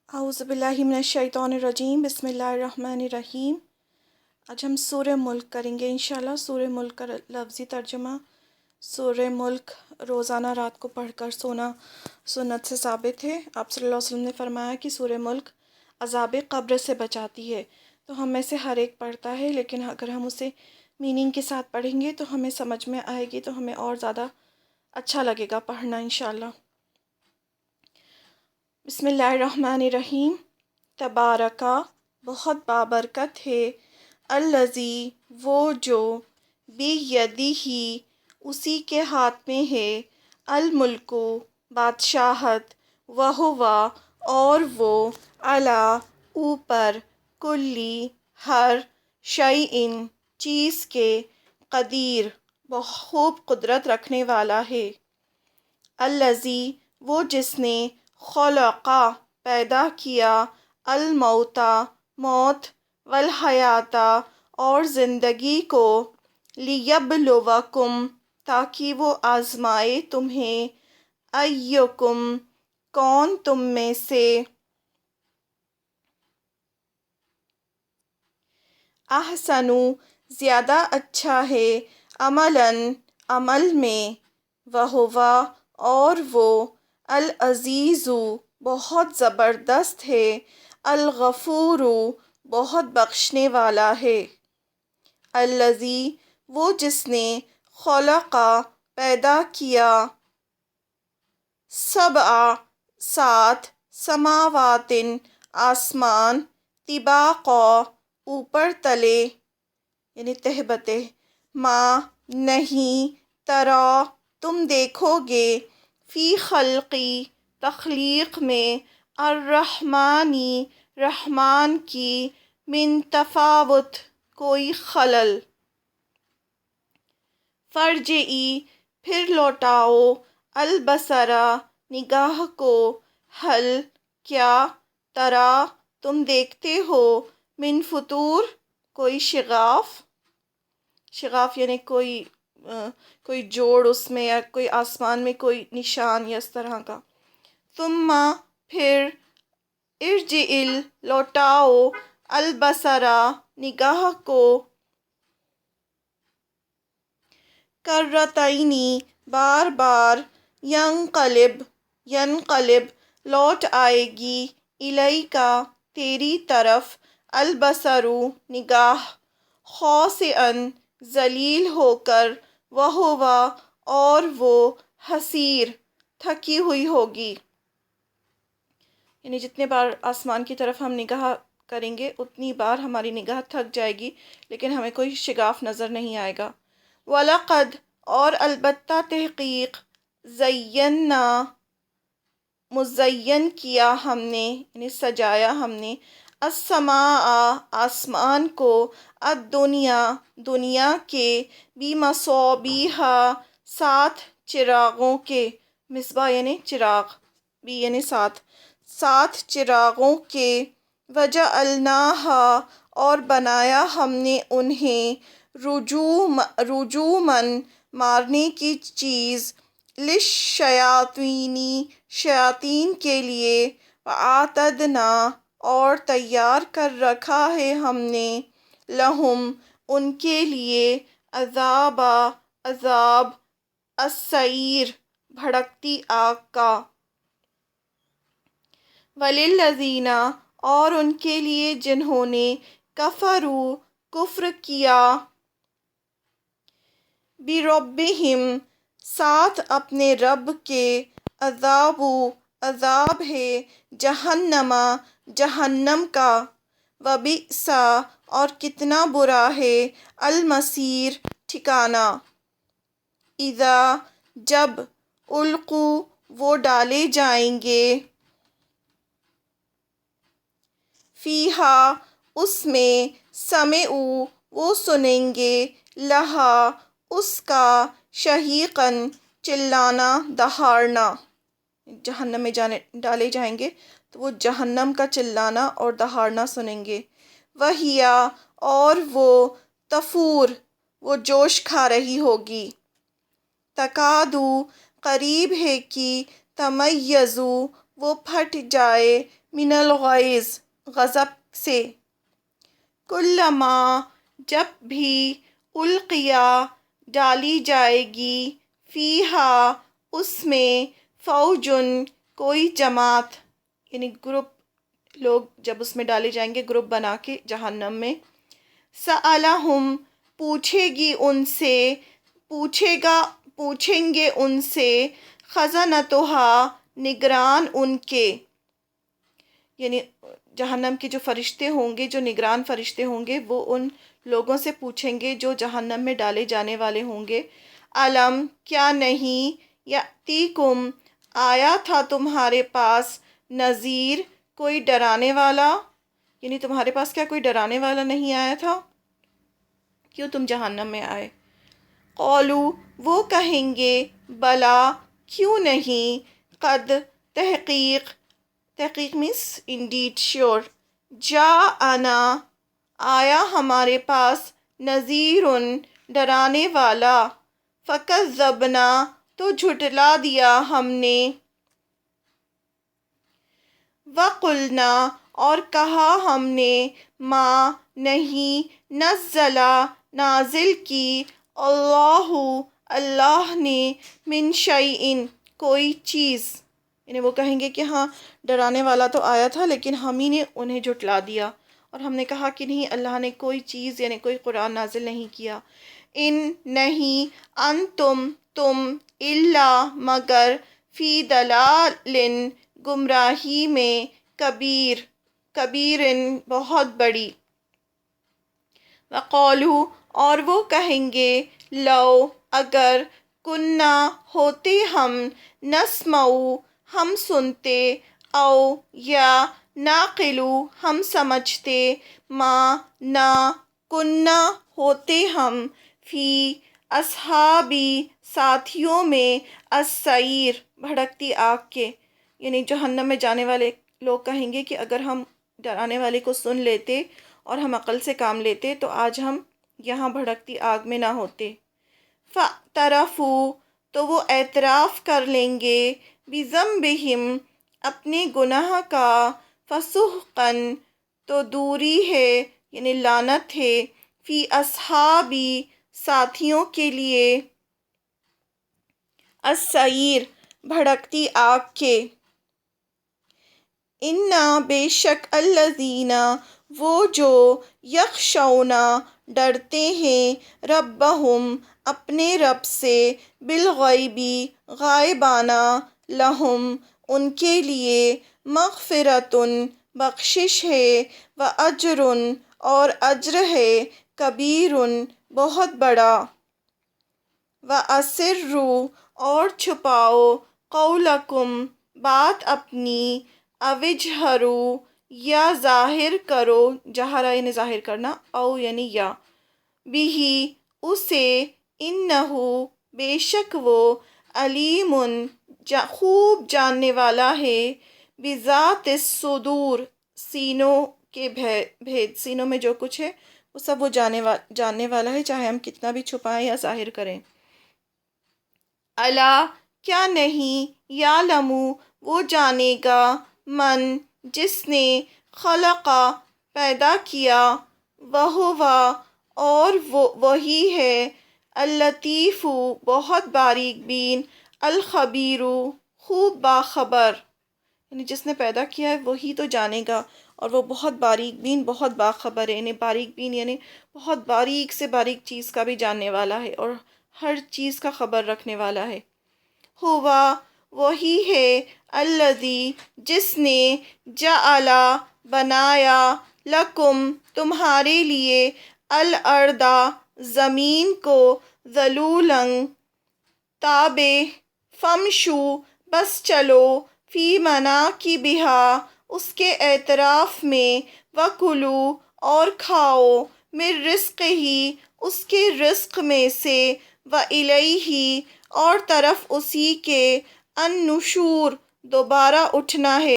اعوذ باللہ من الشیطان الرجیم، بسم اللہ الرحمن الرحیم۔ آج ہم سورہ ملک کریں گے انشاءاللہ۔ سورہ ملک کا لفظی ترجمہ: سورہ ملک روزانہ رات کو پڑھ کر سونا سنت سے ثابت ہے۔ آپ صلی اللہ علیہ وسلم نے فرمایا کہ سورہ ملک عذاب قبر سے بچاتی ہے۔ تو ہم میں سے ہر ایک پڑھتا ہے، لیکن اگر ہم اسے میننگ کے ساتھ پڑھیں گے تو ہمیں سمجھ میں آئے گی، تو ہمیں اور زیادہ اچھا لگے گا پڑھنا انشاءاللہ۔ بسم اللہ الرحمن الرحیم۔ تبارکا، بہت بابرکت ہے، الذی، وہ جو، بیدہ، اسی کے ہاتھ میں ہے، الملک، بادشاہت، وہو، اور وہ، علی، اوپر، کلی، ہر، شیء، چیز کے، قدیر، خوب قدرت رکھنے والا ہے۔ الذی، وہ جس نے، خلق، پیدا کیا، الموت، موت، والحیات، اور زندگی کو، لیبلوکم، تاکہ وہ آزمائے تمہیں، ایکم، کون تم میں سے، احسن، زیادہ اچھا ہے، عملاً، عمل میں، وہو، اور وہ، العزیز، بہت زبردست ہے، الغفور، بہت بخشنے والا ہے۔ الذی، وہ جس نے، خلق، پیدا کیا، سبع، سات، سماوات، آسمان، طباقا، اوپر تلے، یعنی تہہ بتہ، ما، نہیں، ترا، تم دیکھو گے، فی خلقی، تخلیق میں، الرحمن، رحمان کی، من تفاوت، کوئی خلل۔ فارجعی، پھر لوٹاؤ، البصر، نگاہ کو، ہل، کیا، ترا، تم دیکھتے ہو، من فطور، کوئی شگاف، شگاف یعنی کوئی جوڑ اس میں، یا کوئی آسمان میں کوئی نشان یا اس طرح کا۔ ثم، پھر، ارجع، لوٹاؤ، البصر، نگاہ کو، کرتین، بار بار، ینقلب، لوٹ آئے گی، الیک، تیری طرف، البصر، نگاہ، خاسئا، ذلیل ہو کر، وہو، اور وہ، حسیر، تھکی ہوئی ہوگی۔ یعنی جتنے بار آسمان کی طرف ہم نگاہ کریں گے اتنی بار ہماری نگاہ تھک جائے گی، لیکن ہمیں کوئی شگاف نظر نہیں آئے گا۔ وَلَقَدْ، اور البتہ تحقیق، زَيَّنَّا، مزین کیا ہم نے، یعنی سجایا ہم نے، السماء، آسمان کو، الدنیا، دنیا کے، بمصابیح، سات چراغوں کے، مصباح یعنی چراغ، بی یعنی سات، سات چراغوں کے، وجعلناہا، اور بنایا ہم نے انہیں، رجوماً، مارنے کی چیز، للشیاطین، شیاطین کے لیے، وَأَعْتَدْنَا، اور تیار کر رکھا ہے ہم نے، لہم، ان کے لیے، عذاب، عذاب، السعیر، بھڑکتی آگ کا، وَلِلَّذِينَ، اور ان کے لیے جنہوں نے، کفروا، کفر کیا، بربہم، ساتھ اپنے رب کے، عذاب، عذاب ہے، جہنم، جہنم کا، وبئس، اور کتنا برا ہے، المصیر، ٹھکانہ۔ اذا، جب، القوا، وہ ڈالے جائیں گے، فیہا، اس میں، سمعوا، وہ سنیں گے، لہا، اس کا، شہیقاً، چلانا، دہاڑنا۔ جہنم میں ڈالے جائیں گے تو وہ جہنم کا چلانا اور دہاڑنا سنیں گے۔ وہی، اور وہ، تفور، وہ جوش کھا رہی ہوگی۔ تکادو، قریب ہے کہ، تمیز، وہ پھٹ جائے، من الغیظ غضب سے، کلما جب بھی القیا ڈالی جائے گی، فیہا اس میں، فوجن کوئی جماعت، یعنی گروپ، لوگ جب اس میں ڈالے جائیں گے گروپ بنا کے جہنم میں، سألہم پوچھے گی ان سے، پوچھیں گے ان سے، خزنتہا نگران ان کے، یعنی جہنم کے جو فرشتے ہوں گے، جو نگران فرشتے ہوں گے، وہ ان لوگوں سے پوچھیں گے جو جہنم میں ڈالے جانے والے ہوں گے، علم کیا نہیں، یأتیکم آیا تھا تمہارے پاس، نذیر کوئی ڈرانے والا، یعنی تمہارے پاس کیا کوئی ڈرانے والا نہیں آیا تھا، کیوں تم جہنم میں آئے؟ قولو وہ کہیں گے، بلا کیوں نہیں، قد تحقیق means indeed sure، جاءنا آیا ہمارے پاس، نذیرٌ ڈرانے والا، فکذبنا تو جھٹلا دیا ہم نے، وقلنا اور کہا ہم نے، ما نہیں، نزلہ نازل کی، اللہ نے، من شیئن کوئی چیز، یعنی وہ کہیں گے کہ ہاں ڈرانے والا تو آیا تھا لیکن ہم ہی نے انہیں جھٹلا دیا، اور ہم نے کہا کہ نہیں، اللہ نے کوئی چیز یعنی کوئی قرآن نازل نہیں کیا، ان نہیں، انتم تم، الا مگر، فی ضلال گمراہی میں، کبیرن بہت بڑی، وقالو اور وہ کہیں گے، لو اگر، کننا ہوتے ہم، نسمعو ہم سنتے، او یا ناقلو ہم سمجھتے، ما نہ، کننا ہوتے ہم، فی اصحابی ساتھیوں میں، السعیر بھڑکتی آگ کے، یعنی جہنم میں جانے والے لوگ کہیں گے کہ اگر ہم ڈرانے والے کو سن لیتے اور ہم عقل سے کام لیتے تو آج ہم یہاں بھڑکتی آگ میں نہ ہوتے، فاعترفوا تو وہ اعتراف کر لیں گے، بذنبہم اپنے گناہ کا، فسحقاً تو دوری ہے یعنی لعنت ہے، فی اصحابی ساتھیوں کے لیے، السعیر بھڑکتی آگ کے، انا بے شک، الذین وہ جو، یخشون ڈرتے ہیں، ربہم اپنے رب سے، بالغیب غائبانہ، لہم ان کے لیے، مغفرۃ بخشش ہے، واجر اور اجر ہے، کبیر بہت بڑا، واسروا اور چھپاؤ، قولکم بات اپنی، اوجہروا یا ظاہر کرو، جہرا یعنی ظاہر کرنا، او یعنی یا، بہی اسے، انہو بے شک وہ، علیم خوب جاننے والا ہے، بذات الصدور سینوں کے بھید، سینوں میں جو کچھ ہے وہ سب وہ جاننے والا ہے، چاہے ہم کتنا بھی چھپائیں یا ظاہر کریں، الا کیا نہیں، یعلم وہ جانے گا، من جس نے، خلق پیدا کیا، وہو اور وہی ہے، اللطیف بہت باریک بین، الخبیر خوب باخبر، یعنی جس نے پیدا کیا ہے وہی تو جانے گا، اور وہ بہت باریک بین بہت باخبر ہے، یعنی باریک بین یعنی بہت باریک سے باریک چیز کا بھی جاننے والا ہے اور ہر چیز کا خبر رکھنے والا ہے، ہوا وہی ہے، الذی جس نے، جعل بنایا، لکم تمہارے لیے، الارض زمین کو، ذلولا تابع، فمشو بس چلو، فی مناکبہا اس کے اعتراف میں، وکلو اور کھاؤ، من رزقہ اس کے رزق میں سے، والیہ اور طرف اسی کے، النشور دوبارہ اٹھنا ہے۔